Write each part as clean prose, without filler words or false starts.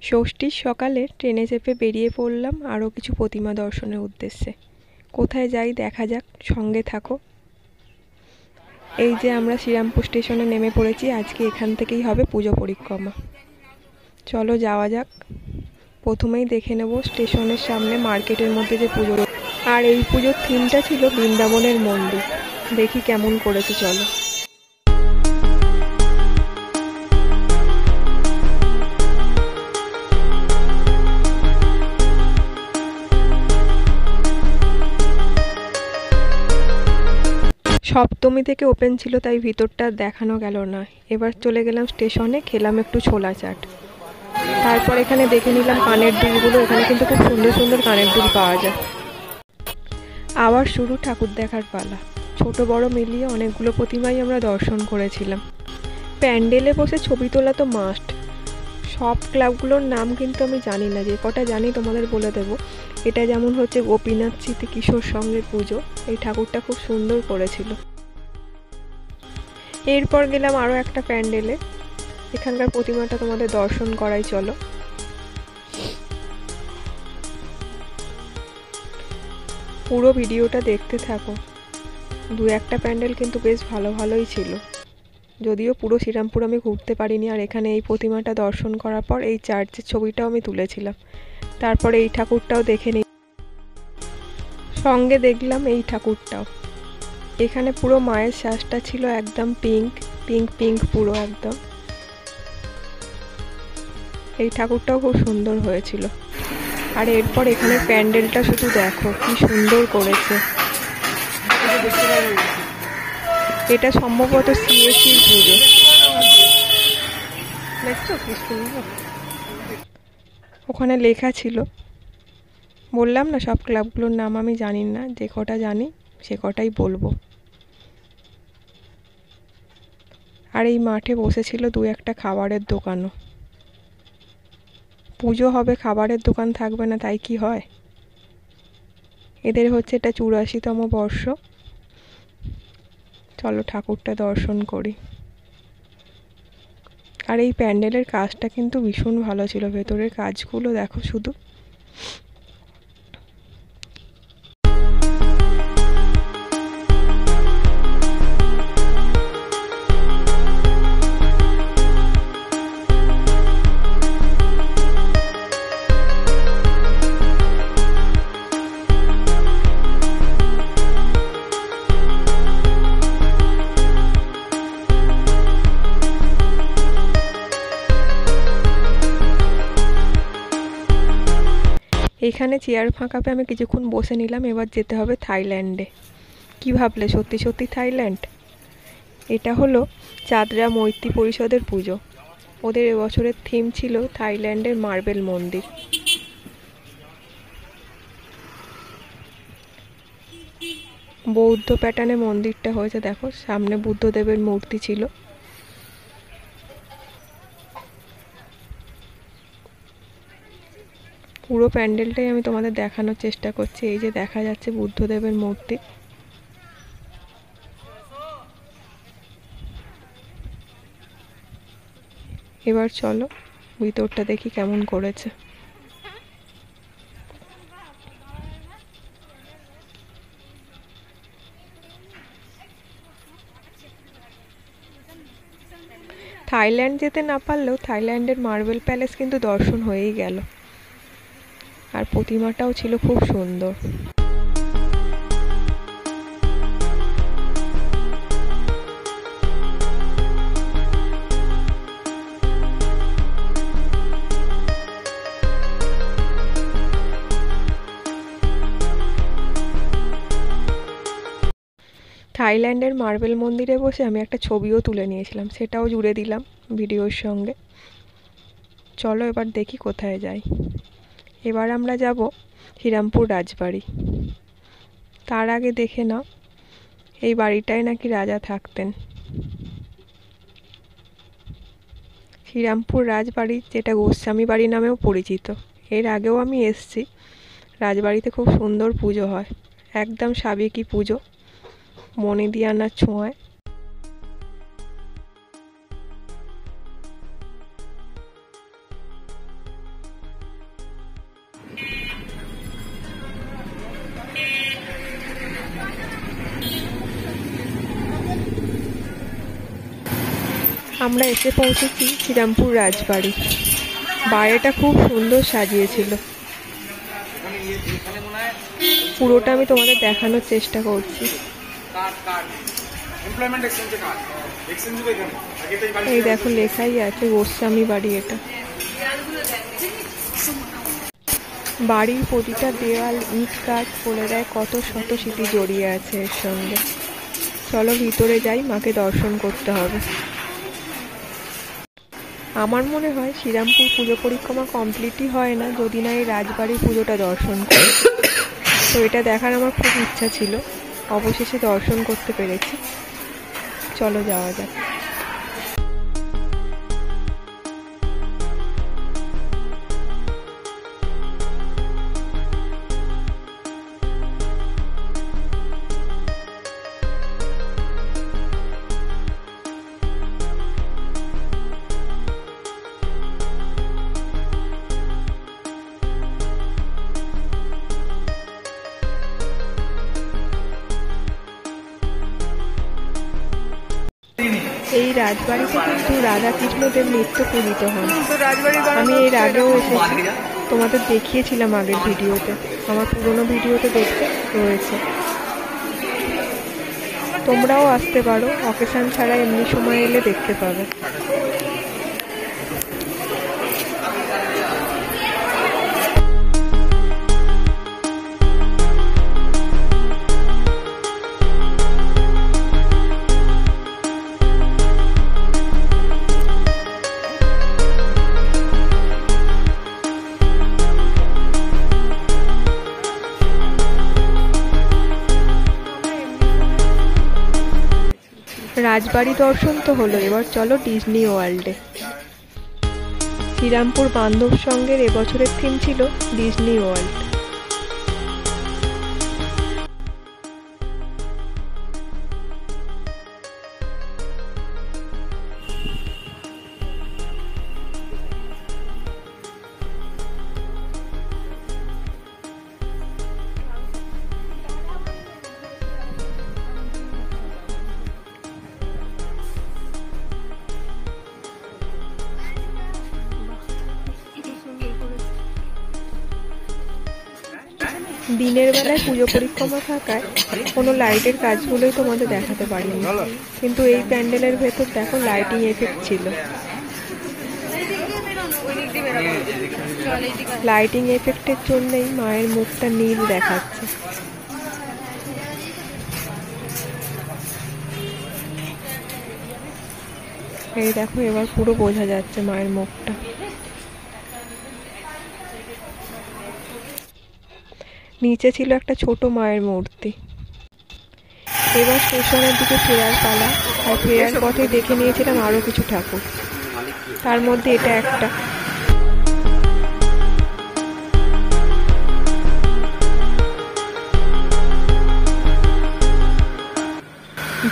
ষষ্ঠীর সকালে ট্রেনে চেপে বেরিয়ে পড়লাম আরও কিছু প্রতিমা দর্শনের উদ্দেশ্যে। কোথায় যাই দেখা যাক, সঙ্গে থাকো। এই যে আমরা শ্রীরামপুর স্টেশনে নেমে পড়েছি। আজকে এখান থেকেই হবে পুজো পরিক্রমা। চলো যাওয়া যাক। প্রথমেই দেখে নেব স্টেশনের সামনে মার্কেটের মধ্যে যে পুজো, আর এই পুজোর থিমটা ছিল বৃন্দাবনের মন্দির। দেখি কেমন করেছে, চলো। সপ্তমী থেকে ওপেন ছিল, তাই ভিতরটা দেখানো গেল না। এবার চলে গেলাম স্টেশনে, খেলাম একটু ছোলা চাট। তারপর এখানে দেখে নিলাম কানের দুলগুলো। এখানে কিন্তু খুব সুন্দর সুন্দর কানের দুল পাওয়া যায়। আবার শুরু ঠাকুর দেখার পালা। ছোট বড় মিলিয়ে অনেকগুলো প্রতিমাই আমরা দর্শন করেছিলাম। প্যান্ডেলে বসে ছবি তোলা তো মাস্ট। সব ক্লাবগুলোর নাম কিন্তু আমি জানি না, যে কটা জানি তোমাদের বলে দেব। এটা যেমন হচ্ছে গোপীনাথ স্মৃতি কিশোর সঙ্গের পুজো। এই ঠাকুরটা খুব সুন্দর করেছিল। এরপর গেলাম আরও একটা প্যান্ডেলে। এখানকার প্রতিমাটা তোমাদের দর্শন করাই, চলো। পুরো ভিডিওটা দেখতে থাকো। দু একটা প্যান্ডেল কিন্তু বেশ ভালো ভালোই ছিল। যদিও পুরো শ্রীরামপুর আমি ঘুরতে পারিনি। আর এখানে এই প্রতিমাটা দর্শন করার পর এই চার্চের ছবিটাও আমি তুলেছিলাম। তারপরে এই ঠাকুরটাও দেখে নিই, সঙ্গে দেখলাম এই ঠাকুরটাও। এখানে পুরো মায়ের সাজটা ছিল একদম পিঙ্ক পিঙ্ক পিঙ্ক, পুরো একদম। এই ঠাকুরটাও খুব সুন্দর হয়েছিল। আর এরপর এখানে প্যান্ডেলটা শুধু দেখো কি সুন্দর করেছে। এটা সম্ভবত সিএসির পুজো। দেখছো কি সুন্দর। ওখানে লেখা ছিল, বললাম না সব ক্লাবগুলোর নাম আমি জানি না, যে কটা জানি সে কটাই বলবো। আর এই মাঠে বসেছিল দু একটা খাবারের দোকানও। পুজো হবে, খাবারের দোকান থাকবে না তাই কি হয়? এদের হচ্ছে এটা 84তম বর্ষ। চলো ঠাকুরটা দর্শন করি। আর এই প্যান্ডেলের কাজটা কিন্তু ভীষণ ভালো ছিল। ভেতরের কাজগুলো দেখো শুধু। এখানে চেয়ার ফাঁকা পেয়ে আমি কিছুক্ষণ বসে নিলাম। এবার যেতে হবে থাইল্যান্ডে। কি ভাবলে সত্যি সত্যি থাইল্যান্ড? এটা হলো চাঁদরা মৈত্রী পরিষদের পুজো। ওদের এবছরের থিম ছিল থাইল্যান্ডের মার্বেল মন্দির। বৌদ্ধ প্যাটার্নে মন্দিরটা হয়েছে, দেখো সামনে বুদ্ধদেবের মূর্তি ছিল। পুরো প্যান্ডেলটাই আমি তোমাদের দেখানোর চেষ্টা করছি। এই যে দেখা যাচ্ছে বুদ্ধদেবের মূর্তি। এবার চলো ভিতরটা দেখি কেমন করেছে। থাইল্যান্ড যেতে না পারলেও থাইল্যান্ডের মার্বেল প্যালেস কিন্তু দর্শন হয়েই গেল। আর প্রতিমাটাও ছিল খুব সুন্দর। থাইল্যান্ডের মার্বেল মন্দিরে বসে আমি একটা ছবিও তুলে নিয়েছিলাম, সেটাও জুড়ে দিলাম ভিডিওর সঙ্গে। চলো এবার দেখি কোথায় যাই। এবার আমরা যাব শ্রীরামপুর রাজবাড়ি। তার আগে দেখে নাও, এই বাড়িটায় নাকি রাজা থাকতেন। শ্রীরামপুর রাজবাড়ি, যেটা গোস্বামী বাড়ি নামেও পরিচিত। এর আগেও আমি এসেছি। রাজবাড়িতে খুব সুন্দর পুজো হয়, একদম সাবেকি পুজো, মনে দিয়ে আনার ছোঁয়ায়। আমরা এসে পৌঁছেছি শ্রীরামপুর রাজবাড়ি। বাইরেটা খুব সুন্দর সাজিয়েছিল। পুরোটা আমি তোমাদের দেখানোর চেষ্টা করছি। এই দেখো লেখাই আছে গোস্বামী বাড়ি। এটা বাড়ির প্রতিটা দেওয়াল ইট কাঠ বলে দেয় কত শত স্মৃতি জড়িয়ে আছে এর সঙ্গে। চলো ভিতরে যাই, মাকে দর্শন করতে হবে। আমার মনে হয় শ্রীরামপুর পুজো পরিক্রমা কমপ্লিটই হয় না যদি না এই রাজবাড়ির পুজোটা দর্শন করি। তো এটা দেখার আমার খুব ইচ্ছা ছিল, অবশেষে দর্শন করতে পেরেছি। চলো যাওয়া যাক। এই রাজবাড়িতে কিন্তু রাধাকৃষ্ণদেব নিত্য পূজিত হন। আমি এর আগেও এসেছি, তোমাদের দেখিয়েছিলাম আগের ভিডিওতে, আমার পুরনো ভিডিওতে দেখতে রয়েছে। তোমরাও আসতে পারো, অকেশন ছাড়া এমনি সময় এলে দেখতে পাবে। রাজবাড়ি দর্শন তো হলো, এবার চলো ডিজনি ওয়ার্ল্ডে। শ্রীরামপুর বান্ধব সংঘের এবছরের থিম ছিল ডিজনি ওয়ার্ল্ড। দিনের বেলায় পুজো পরিক্রমা থাকায় কোনো লাইটের কাজগুলোই তোমাদের দেখাতে পারিনি, কিন্তু এই প্যান্ডেলের ভেতর দেখো লাইটিং এফেক্ট ছিল। লাইটিং এফেক্টের জন্যই মায়ের মুখটা নীল দেখাচ্ছে। এই দেখো এবার পুরো বোঝা যাচ্ছে মায়ের মুখটা। নিচে ছিল একটা ছোট মায়ের মূর্তি। এবার স্টেশনের দিকে ফেরার পালা, আর ফেরার পথে দেখে নিয়েছিলাম আরো কিছু ঠাকুর, তার মধ্যে এটা একটা।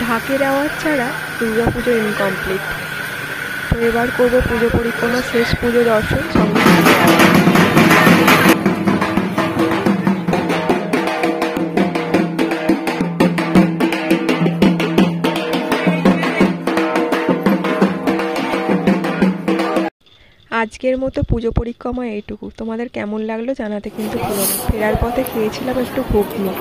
ঢাকের আওয়াজ ছাড়া দুর্গাপুজো ইনকমপ্লিট। তো এবার করবো পুজো পরিক্রমা শেষ পুজো দর্শন সঙ্গে। আজকের মতো পুজো পরিক্রমা এইটুকু। তোমাদের কেমন লাগলো জানাতে কিন্তু ভুলো না। ফেরার পথে খেয়েছিলাম একটু ঘুগনি।